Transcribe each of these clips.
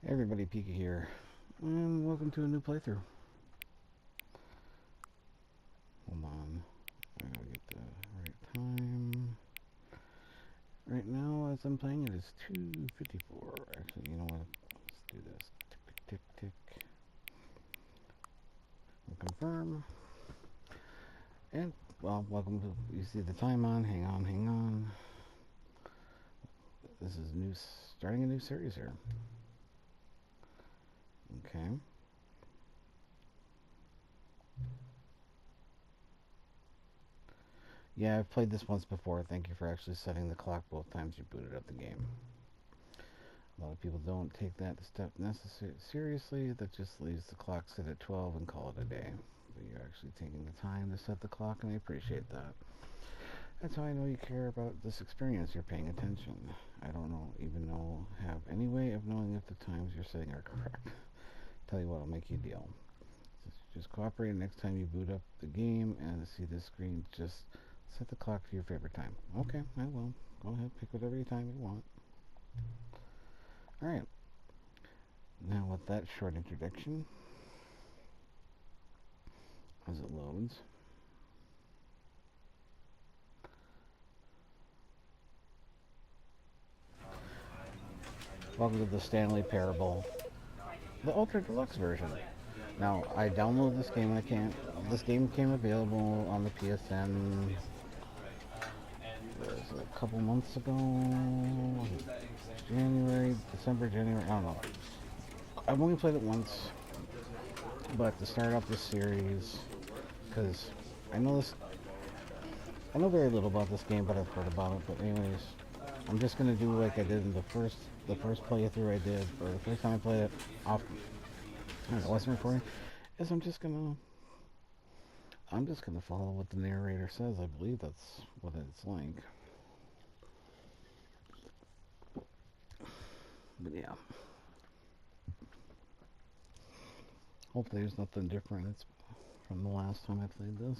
Hey everybody, Pika here, and welcome to a new playthrough. Hold on, I gotta get the right time. Right now, as I'm playing, it is 2:54. Actually, you know what? Let's do this. Tick, tick, tick, tick. We'll confirm. And, well, welcome to, you see the time on. Hang on. This is starting a new series here. Okay. Yeah, I've played this once before. Thank you for actually setting the clock both times you booted up the game. A lot of people don't take that step seriously. That just leaves the clock set at 12 and call it a day. But you're actually taking the time to set the clock, and I appreciate that. That's how I know you care about this experience. You're paying attention. I don't have any way of knowing if the times you're setting are correct. Tell you what, I'll make you a deal. Just cooperate next time you boot up the game and see this screen. Just set the clock to your favorite time. Okay, I will. Go ahead, pick whatever time you want. Alright. Now with that short introduction, as it loads, welcome to the Stanley Parable, the Ultra Deluxe version. Now, I downloaded this game. This game became available on the PSN a couple months ago. December, January, I don't know. I've only played it once, but to start off this series, because I know very little about this game, but I've heard about it. But anyways, I'm just gonna do like I did in the first playthrough I did, or the first time I played it off. I don't know, what's recording is I'm just gonna follow what the narrator says. I believe that's what it's like. But yeah, hopefully there's nothing different. It's from the last time I played this.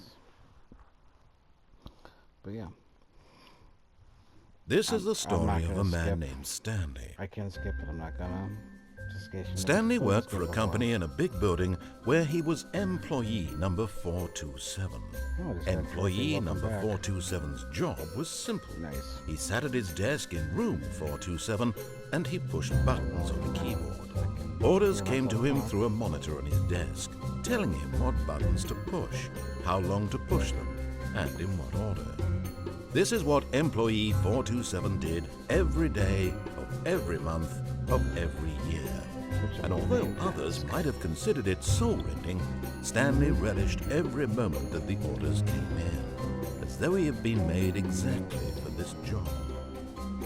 But yeah. This is the story of a man named Stanley. I can skip it, I'm not gonna. Stanley worked for a company in a big building where he was employee number 427. Employee number 427's job was simple. Nice. He sat at his desk in room 427 and he pushed buttons on the keyboard. Orders came to him through a monitor on his desk, telling him what buttons to push, how long to push them, and in what order. This is what employee 427 did every day of every month of every year. And although others might have considered it soul-rending, Stanley relished every moment that the orders came in, as though he had been made exactly for this job.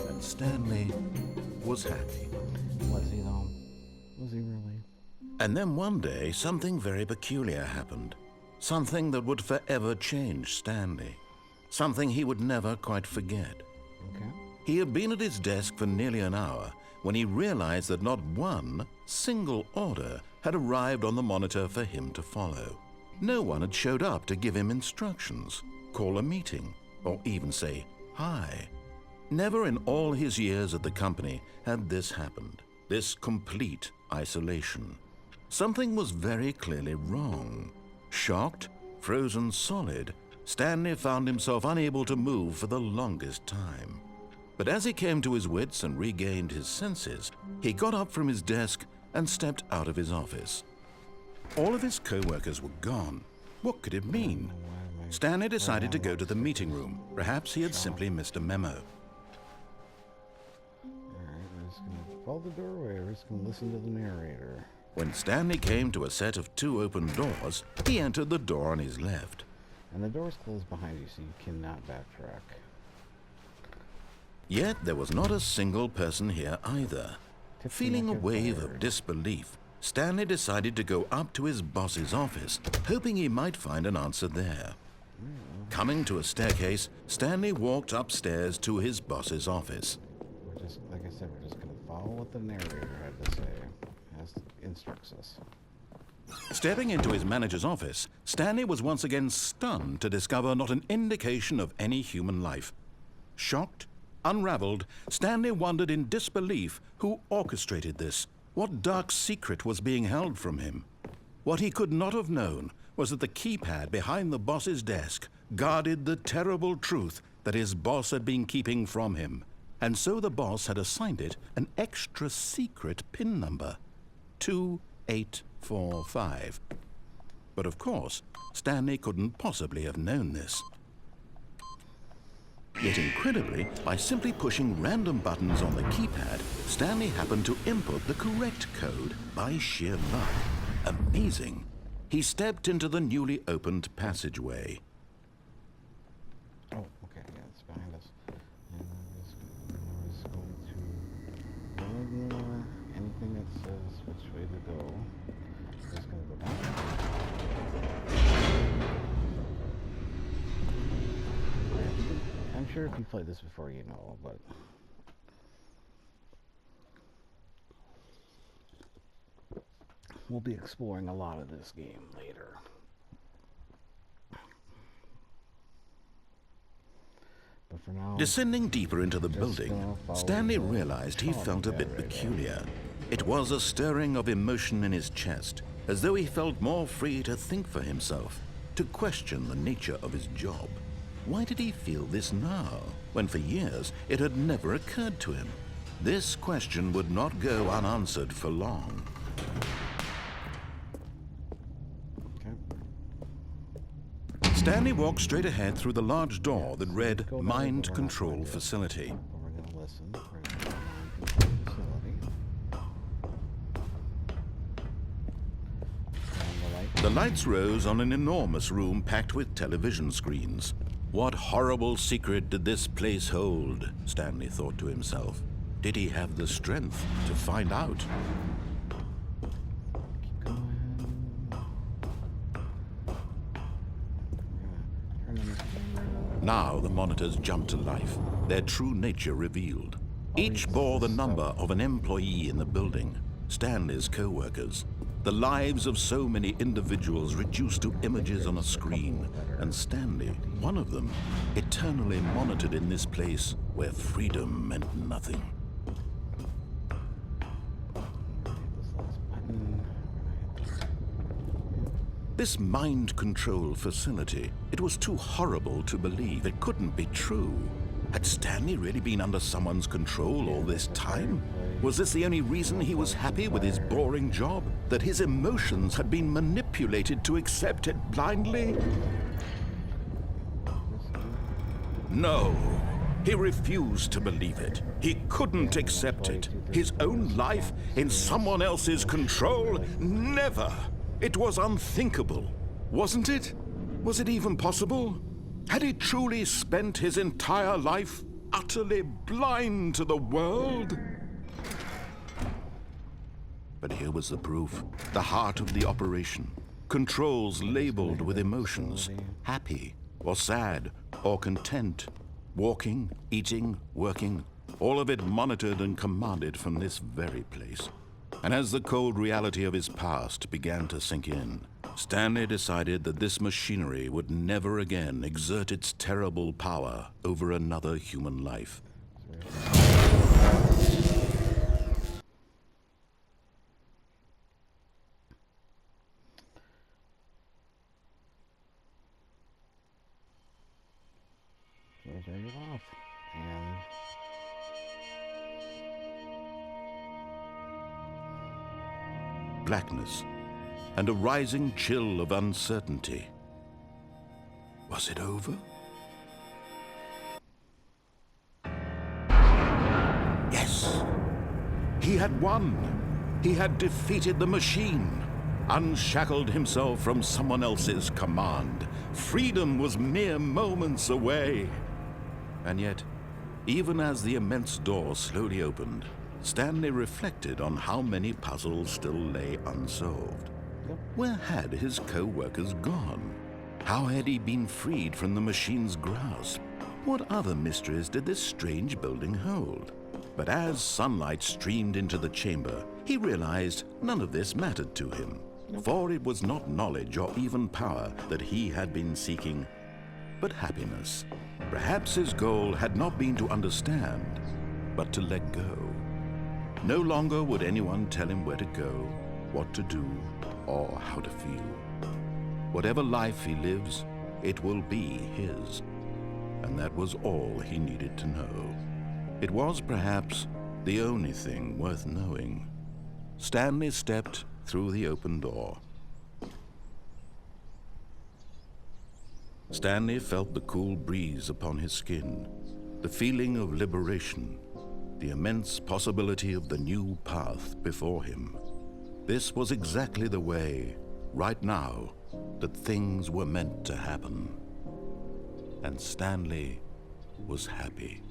And Stanley was happy. Was he though? Was he really? And then one day, something very peculiar happened. Something that would forever change Stanley. Something he would never quite forget. Okay. He had been at his desk for nearly an hour when he realized that not one single order had arrived on the monitor for him to follow. No one had showed up to give him instructions, call a meeting, or even say hi. Never in all his years at the company had this happened, this complete isolation. Something was very clearly wrong. Shocked, frozen solid, Stanley found himself unable to move for the longest time. But as he came to his wits and regained his senses, he got up from his desk and stepped out of his office. All of his co-workers were gone. What could it mean? Stanley decided to go to the meeting room. Perhaps he had simply missed a memo. Alright, we're just gonna follow the doorway. We're just gonna listen to the narrator. When Stanley came to a set of 2 open doors, he entered the door on his left. And the door's closed behind you, so you cannot backtrack. Yet there was not a single person here either. Feeling a wave of disbelief, Stanley decided to go up to his boss's office, hoping he might find an answer there. Coming to a staircase, Stanley walked upstairs to his boss's office. We're just, like I said, we're just going to follow what the narrator had to say, as instructs us. Stepping into his manager's office, Stanley was once again stunned to discover not an indication of any human life. Shocked, unraveled, Stanley wondered in disbelief who orchestrated this. What dark secret was being held from him? What he could not have known was that the keypad behind the boss's desk guarded the terrible truth that his boss had been keeping from him. And so the boss had assigned it an extra secret PIN number, 2845. But of course, Stanley couldn't possibly have known this. Yet incredibly, by simply pushing random buttons on the keypad, Stanley happened to input the correct code by sheer luck. Amazing. He stepped into the newly opened passageway. Oh, okay, yeah, it's behind us. And we're just going to ignore anything that says which way to go. We're just going to go down. I'm sure if you played this before, you know, but we'll be exploring a lot of this game later. But for now, Descending deeper into the building, Stanley realized he felt a bit peculiar. It was a stirring of emotion in his chest, as though he felt more free to think for himself, to question the nature of his job. Why did he feel this now, when for years it had never occurred to him? This question would not go unanswered for long. okay. Stanley walked straight ahead through the large door that read Mind Control Facility. But we're going to listen. We're going to go to the facility. And the light. The lights rose on an enormous room packed with television screens. What horrible secret did this place hold? Stanley thought to himself. Did he have the strength to find out? Keep going. Turn on this camera. Now the monitors jumped to life, their true nature revealed. Each bore the number of an employee in the building, Stanley's co-workers. The lives of so many individuals reduced to images on a screen, and Stanley, one of them, eternally monitored in this place where freedom meant nothing. This last button. This mind control facility, it was too horrible to believe. It couldn't be true. Had Stanley really been under someowe's control all this time? Was this the only reason he was happy with his boring job? That his emotions had been manipulated to accept it blindly? No. He refused to believe it. He couldn't accept it. His own life in someone else's control? Never! It was unthinkable. Wasn't it? Was it even possible? Had he truly spent his entire life utterly blind to the world? But here was the proof. The heart of the operation. Controls labeled with emotions. Happy, or sad, or content. Walking, eating, working. All of it monitored and commanded from this very place. And as the cold reality of his past began to sink in, Stanley decided that this machinery would never again exert its terrible power over another human life. Okay, turn it off. And Blackness and a rising chill of uncertainty. Was it over? Yes! He had won! He had defeated the machine, unshackled himself from someone else's command. Freedom was mere moments away. And yet, even as the immense door slowly opened, Stanley reflected on how many puzzles still lay unsolved. Where had his co-workers gone? How had he been freed from the machine's grasp? What other mysteries did this strange building hold? But as sunlight streamed into the chamber, he realized none of this mattered to him. For it was not knowledge or even power that he had been seeking, but happiness. Perhaps his goal had not been to understand, but to let go. No longer would anyone tell him where to go, what to do, or how to feel. Whatever life he lives, it will be his. And that was all he needed to know. It was perhaps the only thing worth knowing. Stanley stepped through the open door. Stanley felt the cool breeze upon his skin, the feeling of liberation, the immense possibility of the new path before him. This was exactly the way, right now, that things were meant to happen. And Stanley was happy.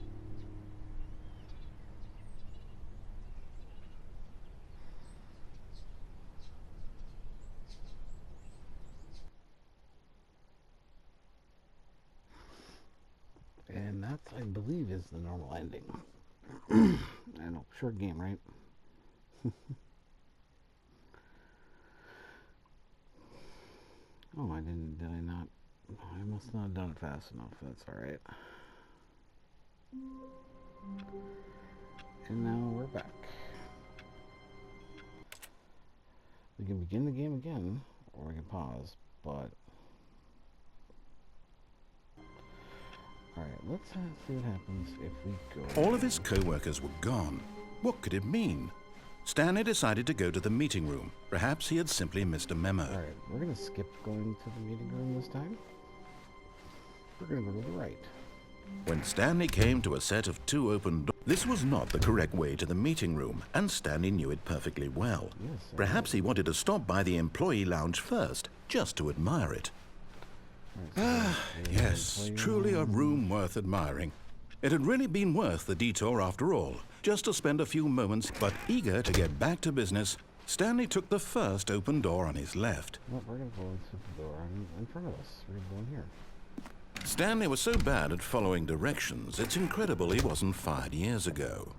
And that, I believe, is the normal ending. I know, short game, right? Oh, did I not? I must not have done it fast enough. That's alright. And now we're back. We can begin the game again, or we can pause, but... Alright, let's see what happens if we go... All of his co-workers were gone. What could it mean? Stanley decided to go to the meeting room. Perhaps he had simply missed a memo. Alright, we're going to skip going to the meeting room this time. We're going to go to the right. When Stanley came to a set of two open doors, this was not the correct way to the meeting room, and Stanley knew it perfectly well. Yes, Perhaps he wanted to stop by the employee lounge first, just to admire it. Right, Yes, truly a room worth admiring. It had really been worth the detour after all, just to spend a few moments, but eager to get back to business, Stanley took the first open door on his left. Well, we're going to go into the door in front of us. We're going to go in here. Stanley was so bad at following directions, it's incredible he wasn't fired years ago.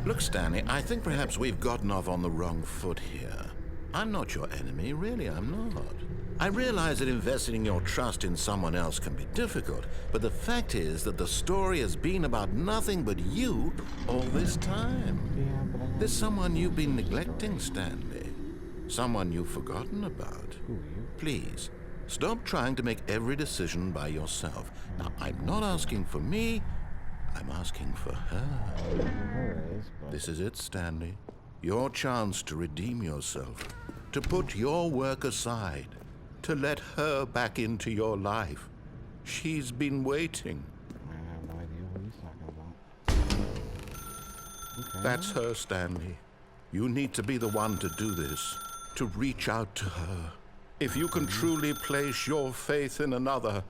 Look, Stanley, I think perhaps we've gotten off on the wrong foot here. I'm not your enemy, really, I'm not. I realize that investing your trust in someone else can be difficult, but the fact is that the story has been about nothing but you all this time. Yeah, but There's someone you've been neglecting, Stanley. Someone you've forgotten about. Who are you? Please, stop trying to make every decision by yourself. Now, I'm not asking for me, I'm asking for her. Her is, but... This is it, Stanley. Your chance to redeem yourself, to put your work aside, to let her back into your life. She's been waiting. I have no idea what he's talking about. Okay. That's her, Stanley. You need to be the one to do this, to reach out to her. If you can truly place your faith in another,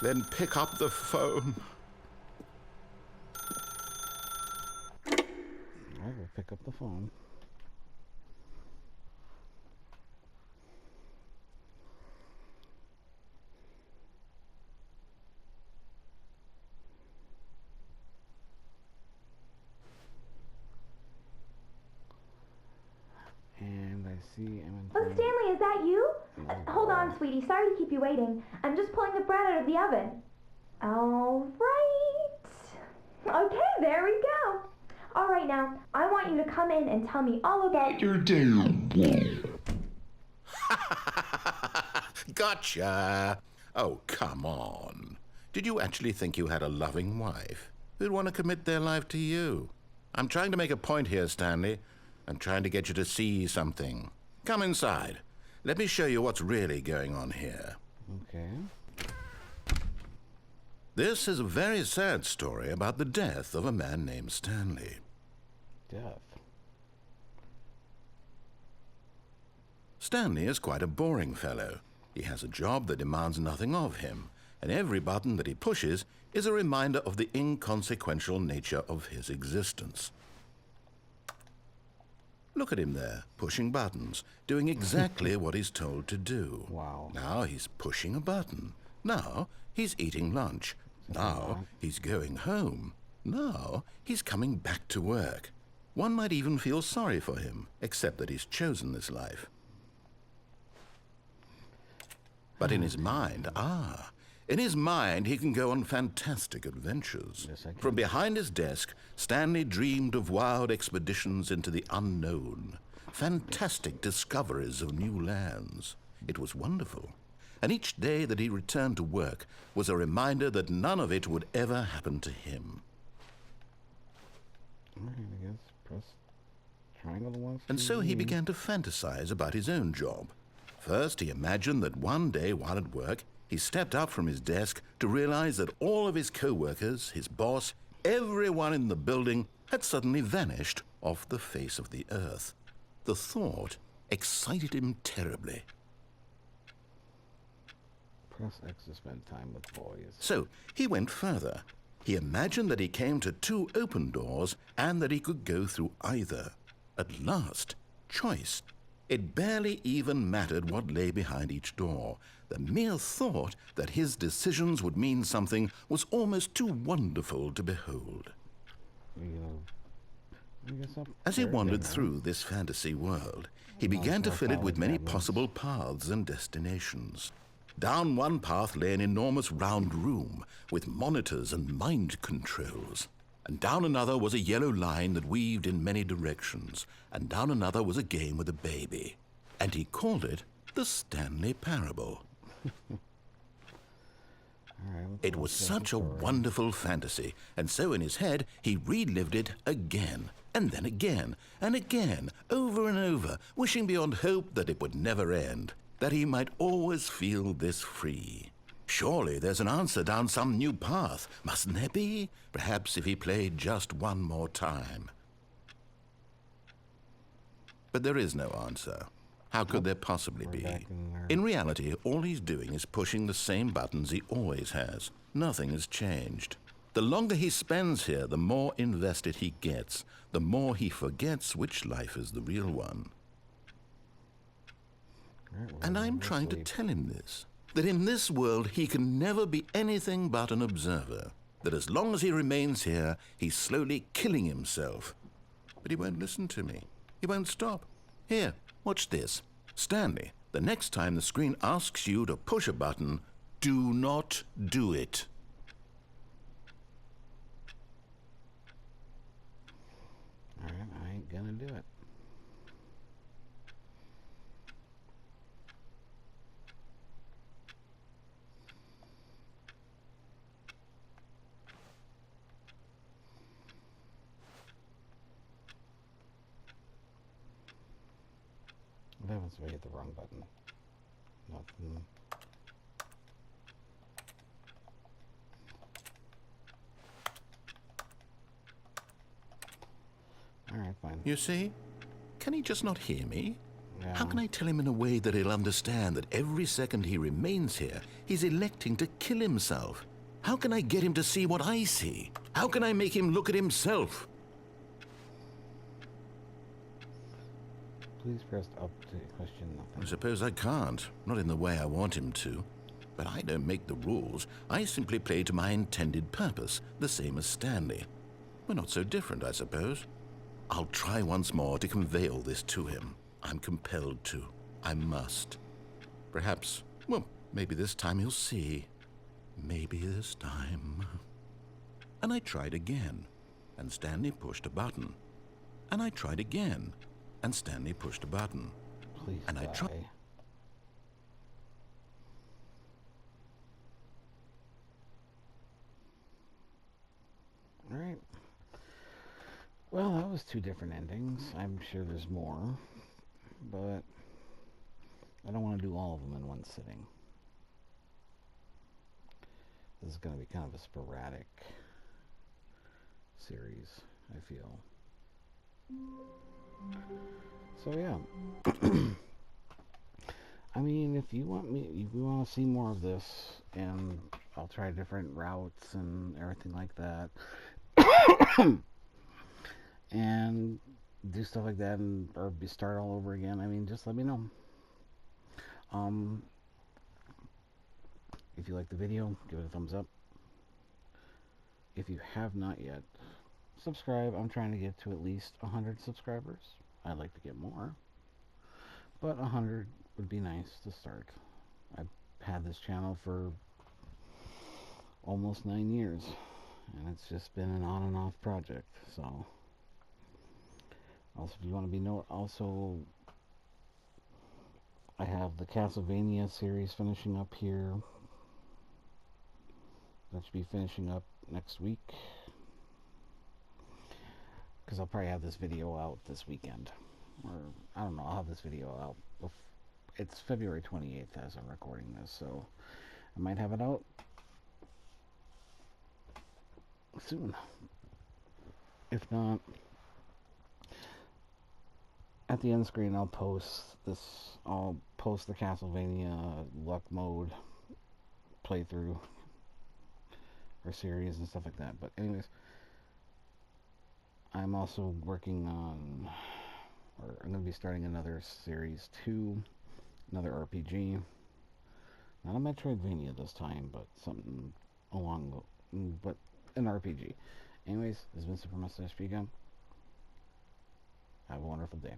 then pick up the phone. I will pick up the phone. And I see Emmett. Oh, Stanley, is that you? Hold on, sweetie. Sorry to keep you waiting. I'm just pulling the bread out of the oven. All right. Okay, there we go. All right, now, I want you to come in and tell me all about your day. Gotcha. Oh, come on. Did you actually think you had a loving wife who'd want to commit their life to you? I'm trying to make a point here, Stanley. I'm trying to get you to see something. Come inside. Let me show you what's really going on here. Okay. This is a very sad story about the death of a man named Stanley. Death. Stanley is quite a boring fellow. He has a job that demands nothing of him, and every button that he pushes is a reminder of the inconsequential nature of his existence. Look at him there, pushing buttons, doing exactly what he's told to do. Wow. Now he's pushing a button. Now he's eating lunch. Now he's going home. Now he's coming back to work. One might even feel sorry for him, except that he's chosen this life. But in his mind, In his mind, he can go on fantastic adventures. Yes, I can. From behind his desk, Stanley dreamed of wild expeditions into the unknown, fantastic discoveries of new lands. It was wonderful. And each day that he returned to work was a reminder that none of it would ever happen to him. Alright, I guess press triangle once. And so he began to fantasize about his own job. First, he imagined that one day while at work, he stepped up from his desk to realize that all of his co-workers, his boss, everyone in the building had suddenly vanished off the face of the earth. The thought excited him terribly. Press X to spend time with boys. So he went further. He imagined that he came to two open doors and that he could go through either. At last, choice. It barely even mattered what lay behind each door. The mere thought that his decisions would mean something was almost too wonderful to behold. As he wandered through this fantasy world, he began to fill it with many possible paths and destinations. Down one path lay an enormous round room with monitors and mind controls. And down another was a yellow line that weaved in many directions. And down another was a game with a baby. And he called it the Stanley Parable. It was such a wonderful fantasy, and so in his head he relived it again, and then again, and again, over and over, wishing beyond hope that it would never end, that he might always feel this free. Surely there's an answer down some new path, mustn't there be? Perhaps if he played just one more time. But there is no answer. How could there possibly be? In reality, all he's doing is pushing the same buttons he always has. Nothing has changed. The longer he spends here, the more invested he gets, the more he forgets which life is the real one. And I'm trying to tell him this, that in this world he can never be anything but an observer, that as long as he remains here, he's slowly killing himself. But he won't listen to me. He won't stop. Here, watch this. Stanley, the next time the screen asks you to push a button, do not do it. Alright, I ain't gonna do it. What happens if I hit the wrong button? Nothing. Alright, fine. You see? Can he just not hear me? Yeah. How can I tell him in a way that he'll understand that every second he remains here, he's electing to kill himself? How can I get him to see what I see? How can I make him look at himself? Please press up to question nothing. I suppose I can't, not in the way I want him to. But I don't make the rules. I simply play to my intended purpose, the same as Stanley. We're not so different, I suppose. I'll try once more to convey all this to him. I'm compelled to. I must. Perhaps, well, maybe this time he'll see. Maybe this time. And I tried again, and Stanley pushed a button. And I tried again, and Stanley pushed a button. Please and I tried. Alright. Well, that was two different endings. I'm sure there's more. But I don't want to do all of them in one sitting. This is going to be kind of a sporadic series, I feel. So yeah. I mean, if you want to see more of this, and I'll try different routes and everything like that, and do stuff like that, and or start all over again. I mean, just let me know. If you like the video, give it a thumbs up. If you have not yet, subscribe. I'm trying to get to at least 100 subscribers. I'd like to get more, but 100 would be nice to start. I've had this channel for almost 9 years, and it's just been an on and off project. So, also, if you want to be also, I have the Castlevania series finishing up here. That should be finishing up next week, because I'll probably have this video out this weekend, or I don't know. I'll have this video out. It's February 28th as I'm recording this, so I might have it out soon. If not, at the end screen I'll post the Castlevania luck mode playthrough or series and stuff like that. But anyways, I'm also working on, or I'm going to be starting another series 2, another RPG. Not a Metroidvania this time, but something but an RPG. Anyways, this has been Super Mustache Vegan. Have a wonderful day.